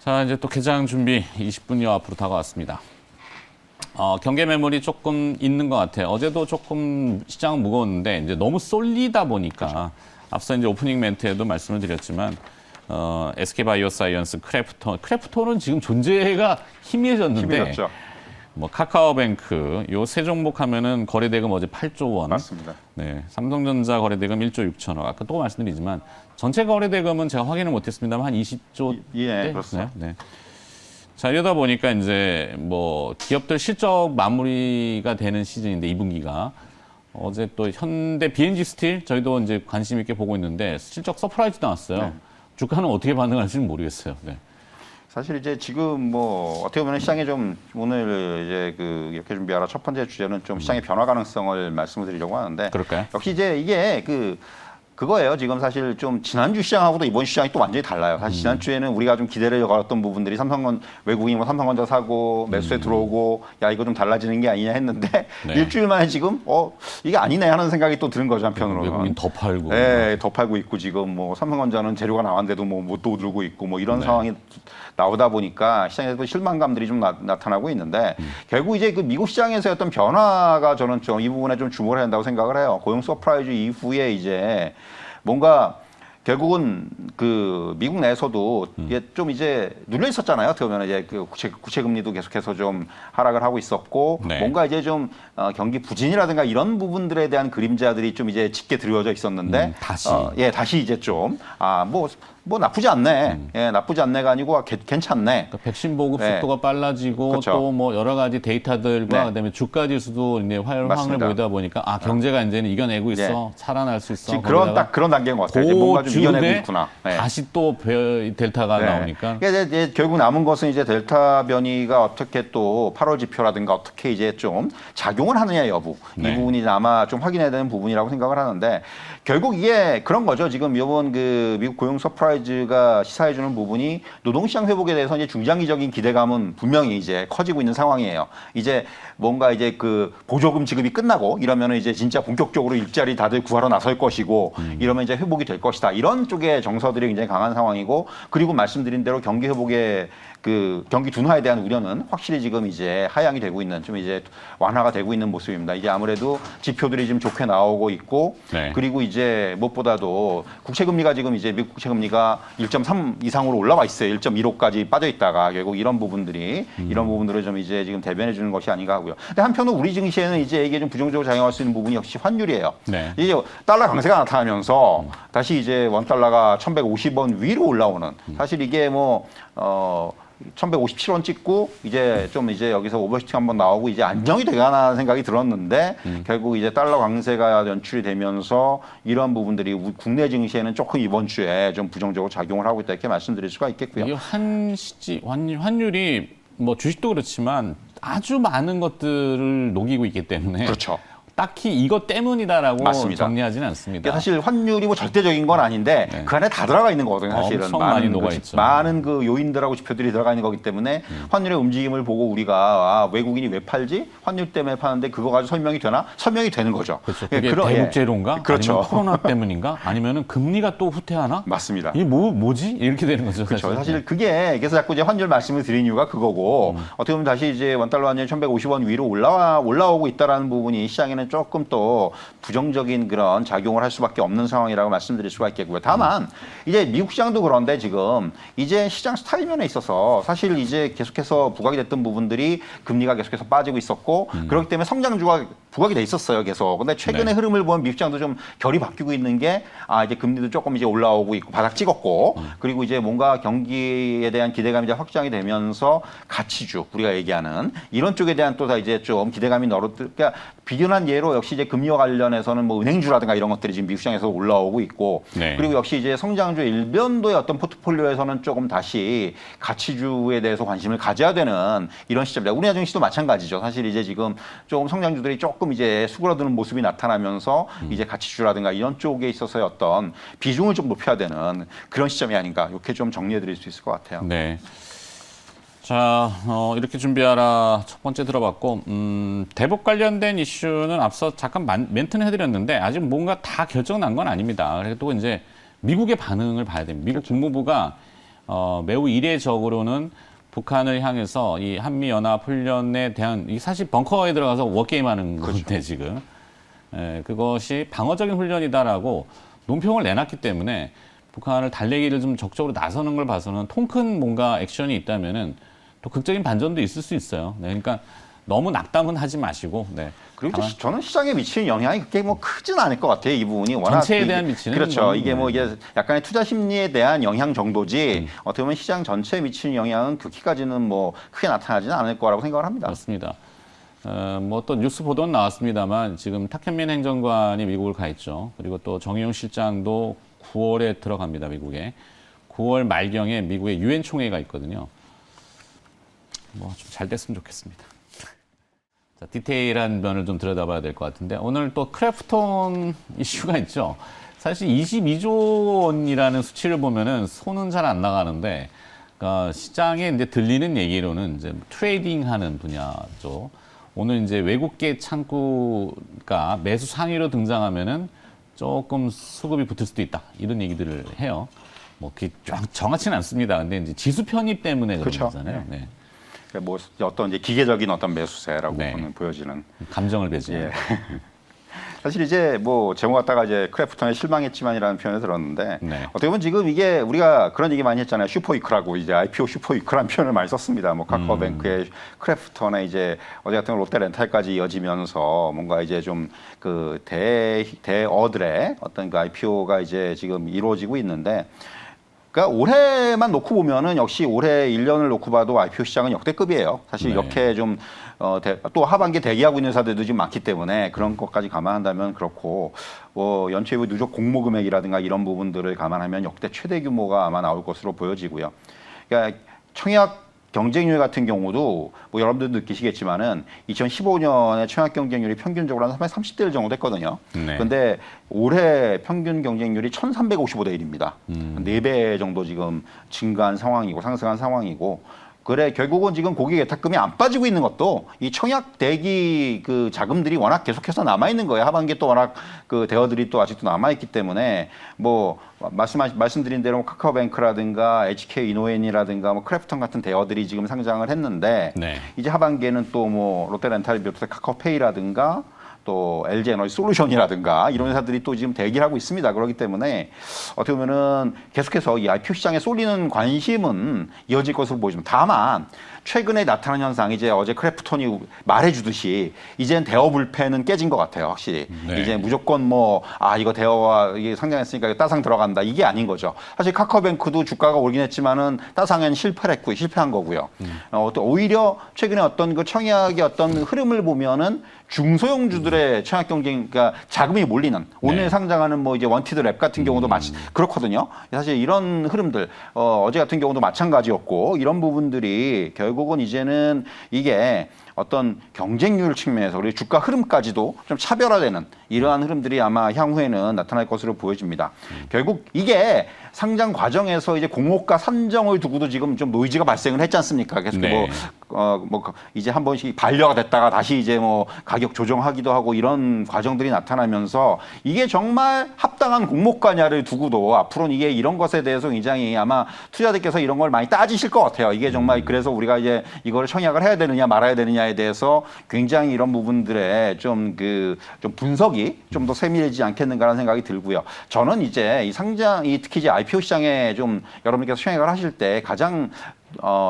자, 이제 또 개장 준비 20분여 앞으로 다가왔습니다. 경계 매물이 조금 있는 것 같아요. 어제도 조금 시장은 무거웠는데 이제 너무 쏠리다 보니까 그렇죠. 앞서 이제 오프닝 멘트에도 말씀을 드렸지만 SK바이오사이언스, 크래프톤은 지금 존재가 희미해졌는데 힘들었죠. 뭐 카카오뱅크 요 세 종목 하면은 거래대금 어제 8조 원. 맞습니다. 네, 삼성전자 거래대금 1조 6천억. 아까 또 말씀드리지만 전체 거래대금은 제가 확인을 못했습니다만 한 20조. 예, 그렇습니다. 네. 자, 이러다 보니까 이제 뭐 기업들 실적 마무리가 되는 시즌인데 2분기가 어제 또 현대 BNG 스틸 저희도 이제 관심 있게 보고 있는데 실적 서프라이즈 나왔어요. 네. 주가는 어떻게 반응할지는 모르겠어요. 네. 사실 이제 지금 뭐 어떻게 보면 시장에 좀 오늘 이제 이렇게 준비하라 첫 번째 주제는 좀 시장의 변화 가능성을 말씀을 드리려고 하는데 그럴까요? 역시 이제 이게 그거예요. 지금 사실 좀 지난주 시장하고도 이번 시장이 또 완전히 달라요. 사실 지난주에는 우리가 좀 기대를 걸었던 부분들이 외국인이 뭐 삼성전자 사고 매수에 들어오고 야 이거 좀 달라지는 게 아니냐 했는데 네. 일주일 만에 지금 이게 아니네 하는 생각이 또 드는 거죠 한편으로는. 외국인 더 팔고. 네, 더 팔고 있고 지금 뭐 삼성전자는 재료가 나왔는데도 뭐 못 들고 있고 뭐 이런 네. 상황이 나오다 보니까 시장에서 실망감들이 좀 나타나고 있는데 결국 이제 미국 시장에서의 어떤 변화가 저는 좀 이 부분에 좀 주목을 해야 한다고 생각을 해요. 고용 서프라이즈 이후에 이제 뭔가 결국은 미국 내에서도 이게 좀 이제 눌려 있었잖아요. 어떻게 보면 이제 구체 금리도 계속해서 좀 하락을 하고 있었고 네. 뭔가 이제 좀 경기 부진이라든가 이런 부분들에 대한 그림자들이 좀 이제 짙게 드리워져 있었는데 다시 다시 이제 좀 뭐 나쁘지 않네. 예, 나쁘지 않네가 아니고 괜찮네. 그러니까 백신 보급 네. 속도가 빨라지고 그렇죠. 또 뭐 여러 가지 데이터들과 네. 그다음에 주가 지수도 이제 활황을 맞습니다. 보이다 보니까 경제가 이제는 이겨내고 있어. 네. 살아날 수 있어. 지금 딱 그런 단계인 것 같아요. 이제 뭔가 좀 이겨내고 있구나. 네. 다시 또 델타가 나오니까. 그러니까 이제 결국 남은 것은 이제 델타 변이가 어떻게 또 8월 지표라든가 어떻게 이제 좀 작용을 하느냐 여부 네. 이 부분이 아마 좀 확인해야 되는 부분이라고 생각을 하는데 결국 이게 그런 거죠. 지금 이번 미국 고용 서프라이즈가 시사해주는 부분이 노동시장 회복에 대해서 이제 중장기적인 기대감은 분명히 이제 커지고 있는 상황이에요. 이제 뭔가 이제 보조금 지급이 끝나고 이러면은 이제 진짜 본격적으로 일자리 다들 구하러 나설 것이고 이러면 이제 회복이 될 것이다. 이런 쪽의 정서들이 굉장히 강한 상황이고 그리고 말씀드린 대로 경기 회복에 경기 둔화에 대한 우려는 확실히 지금 이제 하향이 되고 있는 좀 이제 완화가 되고 있는 모습입니다. 이제 아무래도 지표들이 지금 좋게 나오고 있고 네. 그리고 이제 무엇보다도 국채금리가 지금 이제 미국 국채금리가 1.3 이상으로 올라와 있어요. 1.15까지 빠져 있다가 결국 이런 부분들을 좀 이제 지금 대변해 주는 것이 아닌가 하고요. 근데 한편으로 우리 증시에는 이제 이게 좀 부정적으로 작용할 수 있는 부분이 역시 환율이에요. 네. 이제 달러 강세가 나타나면서 다시 이제 원 달러가 1,150원 위로 올라오는 사실 이게 1,157원 찍고 이제 여기서 오버슈팅 한번 나오고 이제 안정이 되가나 생각이 들었는데 결국 이제 달러 강세가 연출이 되면서 이런 부분들이 국내 증시에는 조금 이번 주에 좀 부정적으로 작용을 하고 있다 이렇게 말씀드릴 수가 있겠고요. 이게 환율이 뭐 주식도 그렇지만 아주 많은 것들을 녹이고 있기 때문에 그렇죠. 딱히 이것 때문이다라고 맞습니다. 정리하지는 않습니다. 사실 환율이 뭐 절대적인 건 아닌데 네. 그 안에 다 들어가 있는 거거든요. 사실은 엄청 많이 녹아있죠. 많은 요인들하고 지표들이 들어가 있는 거기 때문에 환율의 움직임을 보고 우리가 외국인이 왜 팔지? 환율 때문에 파는데 그거 가지고 설명이 되나? 설명이 되는 거죠. 그렇죠. 그게 대북제로인가? 그렇죠. 아니면 코로나 때문인가? 아니면은 금리가 또 후퇴하나? 맞습니다. 이게 뭐지? 이렇게 되는 거죠. 그렇죠. 사실 그게 그래서 자꾸 이제 환율 말씀을 드린 이유가 그거고 어떻게 보면 다시 이제 원달러 환율 1,150원 위로 올라오고 있다라는 부분이 시장에는 조금 또 부정적인 그런 작용을 할 수밖에 없는 상황이라고 말씀드릴 수가 있겠고요. 다만 이제 미국 시장도 그런데 지금 이제 시장 스타일 면에 있어서 사실 이제 계속해서 부각이 됐던 부분들이 금리가 계속해서 빠지고 있었고 그렇기 때문에 성장주가 부각이 돼 있었어요, 계속. 근데 최근의 흐름을 보면 미국 시장도 좀 결이 바뀌고 있는 게 이제 금리도 조금 이제 올라오고 있고 바닥 찍었고 그리고 이제 뭔가 경기에 대한 기대감이 이제 확장이 되면서 가치주 우리가 얘기하는 이런 쪽에 대한 또 다 이제 좀 기대감이 그러니까 비견한 예로 역시 이제 금리와 관련해서는 뭐 은행주라든가 이런 것들이 지금 미국 시장에서 올라오고 있고 네. 그리고 역시 이제 성장주 일변도의 어떤 포트폴리오에서는 조금 다시 가치주에 대해서 관심을 가져야 되는 이런 시점입니다. 우리나라 증시도 마찬가지죠. 사실 이제 지금 조금 성장주들이 조금 이제 수그러드는 모습이 나타나면서 이제 가치주라든가 이런 쪽에 있어서의 어떤 비중을 좀 높여야 되는 그런 시점이 아닌가 이렇게 좀 정리해드릴 수 있을 것 같아요. 네. 자, 이렇게 준비하라 첫 번째 들어봤고, 대북 관련된 이슈는 앞서 잠깐 멘트는 해드렸는데 아직 뭔가 다 결정 난 건 아닙니다. 그래도 이제 미국의 반응을 봐야 됩니다. 미국 국무부가 매우 이례적으로는 북한을 향해서 이 한미연합훈련에 대한 이 사실 벙커에 들어가서 워게임하는 건데 지금 그것이 방어적인 훈련이다라고 논평을 내놨기 때문에 북한을 달래기를 좀 적극적으로 나서는 걸 봐서는 통 큰 뭔가 액션이 있다면은 또 극적인 반전도 있을 수 있어요. 네, 그러니까 너무 낙담은 하지 마시고. 네. 그리고 이제 저는 시장에 미치는 영향이 그렇게 뭐 크진 않을 것 같아요. 이 부분이 워낙 전체에 대한 미치는 그렇죠. 건, 이게 뭐 이게 약간의 투자 심리에 대한 영향 정도지 어떻게 보면 시장 전체에 미치는 영향은 그렇게까지는 뭐 크게 나타나지는 않을 거라고 생각을 합니다. 맞습니다. 뭐 또 뉴스 보도는 나왔습니다만 지금 탁현민 행정관이 미국을 가 있죠. 그리고 또 정의용 실장도 9월에 들어갑니다. 미국에. 9월 말경에 미국의 유엔 총회가 있거든요. 뭐 좀 잘 됐으면 좋겠습니다. 자, 디테일한 면을 좀 들여다봐야 될 것 같은데 오늘 또 크래프톤 이슈가 있죠. 사실 22조 원이라는 수치를 보면은 손은 잘 안 나가는데 그러니까 시장에 이제 들리는 얘기로는 이제 트레이딩하는 분야죠. 오늘 이제 외국계 창구가 매수 상위로 등장하면은 조금 수급이 붙을 수도 있다 이런 얘기들을 해요. 뭐 그게 정확치는 않습니다. 근데 이제 지수 편입 때문에 그런 그렇죠. 거잖아요. 네. 그러니까 뭐 어떤 이제 기계적인 어떤 매수세라고 네. 보여지는. 감정을 배제. 예. 사실 이제 뭐 제목 갖다가 이제 크래프톤에 실망했지만이라는 표현을 들었는데 네. 어떻게 보면 지금 이게 우리가 그런 얘기 많이 했잖아요. 슈퍼위크라고 이제 IPO 슈퍼위크라는 표현을 많이 썼습니다. 뭐 카카오뱅크의 크래프톤에 이제 어제 같은 롯데렌탈까지 이어지면서 뭔가 이제 좀 그 대어들의 어떤 그 IPO가 이제 지금 이루어지고 있는데 그러니까 올해만 놓고 보면은 역시 올해 1년을 놓고 봐도 IPO 시장은 역대급이에요. 사실 네. 이렇게 좀 또 하반기에 대기하고 있는 사들도 지금 많기 때문에 그런 것까지 감안한다면 그렇고 뭐 연초에 누적 공모 금액이라든가 이런 부분들을 감안하면 역대 최대 규모가 아마 나올 것으로 보여지고요. 그러니까 청약 경쟁률 같은 경우도 뭐 여러분들도 느끼시겠지만은 2015년에 청약 경쟁률이 평균적으로 한 30대 1 정도 됐거든요. 네. 근데 올해 평균 경쟁률이 1355대 1입니다. 4배 정도 지금 증가한 상황이고 상승한 상황이고 그래 결국은 지금 고객 예탁금이 안 빠지고 있는 것도 이 청약 대기 그 자금들이 워낙 계속해서 남아 있는 거예요. 하반기에 또 워낙 그 대어들이 또 아직도 남아 있기 때문에 뭐 말씀드린 대로 카카오뱅크라든가 HK 이노엔이라든가 뭐 크래프톤 같은 대어들이 지금 상장을 했는데 네. 이제 하반기에는 또 뭐 롯데렌탈을 비롯해서 카카오페이라든가 또 LG에너지 솔루션이라든가 이런 회사들이 또 지금 대기를 하고 있습니다. 그렇기 때문에 어떻게 보면은 계속해서 이 IPO 시장에 쏠리는 관심은 이어질 것으로 보이지만 다만 최근에 나타난 현상 이제 어제 크래프톤이 말해주듯이 이젠 대어 불패는 깨진 것 같아요. 확실히 네. 이제 무조건 뭐 이거 대어와 이게 상장했으니까 이거 따상 들어간다 이게 아닌 거죠. 사실 카카오뱅크도 주가가 오르긴 했지만은 따상엔 실패한 거고요. 또 오히려 최근에 어떤 그 청약의 어떤 흐름을 보면은 중소형주들의 청약 경쟁, 그러니까 자금이 몰리는 오늘 네. 상장하는 뭐 이제 원티드 랩 같은 경우도 그렇거든요. 사실 이런 흐름들 어제 같은 경우도 마찬가지였고 이런 부분들이 결국은 이제는 이게 어떤 경쟁률 측면에서 우리 주가 흐름까지도 좀 차별화되는 이러한 흐름들이 아마 향후에는 나타날 것으로 보여집니다. 결국 이게 상장 과정에서 이제 공모가 산정을 두고도 지금 좀 노이즈가 발생을 했지 않습니까? 계속 네. 뭐 이제 한 번씩 반려가 됐다가 다시 이제 뭐 가격 조정하기도 하고 이런 과정들이 나타나면서 이게 정말 합당한 공모가냐를 두고도 앞으로는 이게 이런 것에 대해서 굉장히 아마 투자자들께서 이런 걸 많이 따지실 것 같아요. 이게 정말 그래서 우리가 이제 이걸 청약을 해야 되느냐 말아야 되느냐에 대해서 굉장히 이런 부분들에 좀 분석이 좀 더 세밀해지지 않겠는가라는 생각이 들고요. 저는 이제 이 상장, 특히 이제 IPO 시장에 좀 여러분께서 청약을 하실 때 가장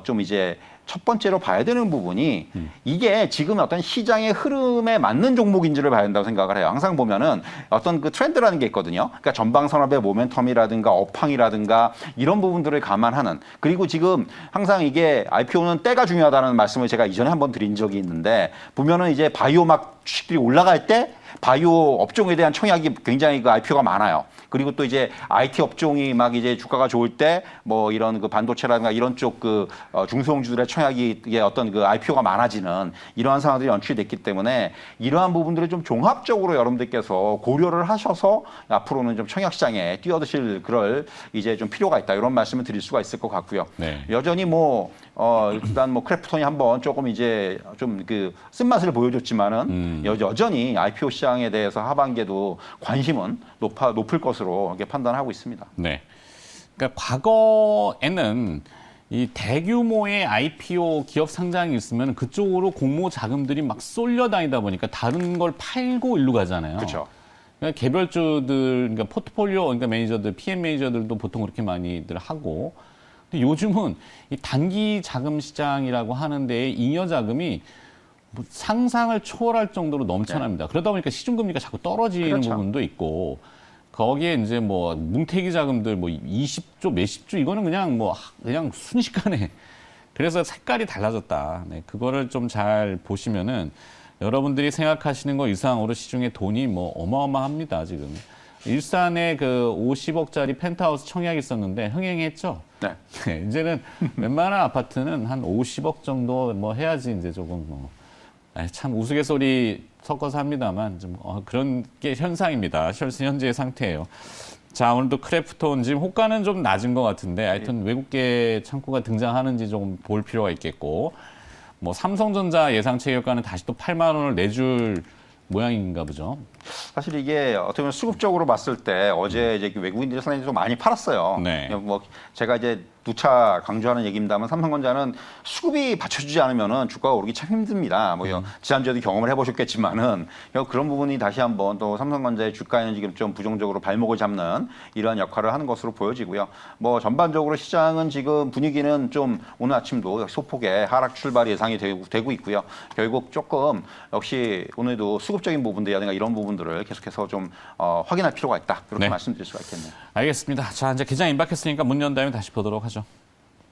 좀 이제 첫 번째로 봐야 되는 부분이 이게 지금 어떤 시장의 흐름에 맞는 종목인지를 봐야 된다고 생각을 해요. 항상 보면은 어떤 그 트렌드라는 게 있거든요. 그러니까 전방 산업의 모멘텀이라든가 업황이라든가 이런 부분들을 감안하는 그리고 지금 항상 이게 IPO는 때가 중요하다는 말씀을 제가 이전에 한번 드린 적이 있는데 보면은 이제 바이오 막 주식들이 올라갈 때 바이오 업종에 대한 청약이 굉장히 그 IPO가 많아요. 그리고 또 이제 IT 업종이 막 이제 주가가 좋을 때 뭐 이런 그 반도체라든가 이런 쪽 그 중소형주들의 청약이 이게 어떤 그 IPO가 많아지는 이러한 상황들이 연출됐기 때문에 이러한 부분들을 좀 종합적으로 여러분들께서 고려를 하셔서 앞으로는 좀 청약 시장에 뛰어드실 그럴 이제 좀 필요가 있다 이런 말씀을 드릴 수가 있을 것 같고요. 네. 여전히 뭐 일단 뭐 크래프톤이 한번 조금 이제 좀 그 쓴맛을 보여줬지만은 여전히 IPO 시장에 대해서 하반기에도 관심은 높을 것으로 이렇게 판단하고 있습니다. 네. 그러니까 과거에는 이 대규모의 IPO 기업 상장이 있으면 그쪽으로 공모 자금들이 막 쏠려다니다 보니까 다른 걸 팔고 일로 가잖아요. 그렇죠. 그러니까 개별주들, 그러니까 포트폴리오, 그러니까 매니저들, PM 매니저들도 보통 그렇게 많이들 하고. 근데 요즘은 이 단기 자금 시장이라고 하는데 잉여 자금이 뭐 상상을 초월할 정도로 넘쳐납니다. 그러다 보니까 시중금리가 자꾸 떨어지는 그렇죠. 부분도 있고. 거기에 이제 뭐 뭉태기 자금들 뭐 20조, 몇십 조 이거는 그냥 뭐 그냥 순식간에 그래서 색깔이 달라졌다. 네, 그거를 좀 잘 보시면은 여러분들이 생각하시는 거 이상으로 시중에 돈이 뭐 어마어마합니다, 지금. 일산에 그 50억짜리 펜트하우스 청약이 있었는데 흥행했죠. 네. 네, 이제는 웬만한 아파트는 한 50억 정도 뭐 해야지 이제 조금 뭐. 참 우스갯소리 섞어서 합니다만 좀 그런 게 현상입니다. 현재의 상태예요. 자, 오늘도 크래프톤 지금 호가는 좀 낮은 것 같은데 하여튼 외국계 창구가 등장하는지 조금 볼 필요가 있겠고 뭐 삼성전자 예상 체결가는 다시 또 8만 원을 내줄 모양인가 보죠. 사실 이게 어떻게 보면 수급적으로 봤을 때 어제 이제 외국인들이 상당히 좀 많이 팔았어요. 네. 뭐 제가 이제 누차 강조하는 얘기입니다만 삼성전자는 수급이 받쳐주지 않으면은 주가가 오르기 참 힘듭니다. 뭐 지난주에도 경험을 해보셨겠지만은 그런 부분이 다시 한번 또 삼성전자의 주가에는 지금 좀 부정적으로 발목을 잡는 이러한 역할을 하는 것으로 보여지고요. 뭐 전반적으로 시장은 지금 분위기는 좀 오늘 아침도 소폭의 하락 출발 예상이 되고 있고요. 결국 조금 역시 오늘도 수급적인 부분들이라든가 이런 부분들을 계속해서 좀 확인할 필요가 있다. 이렇게 네. 말씀드릴 수가 있겠네요. 알겠습니다. 자, 이제 기장 임박했으니까 문 연 다음에 다시 보도록 하죠.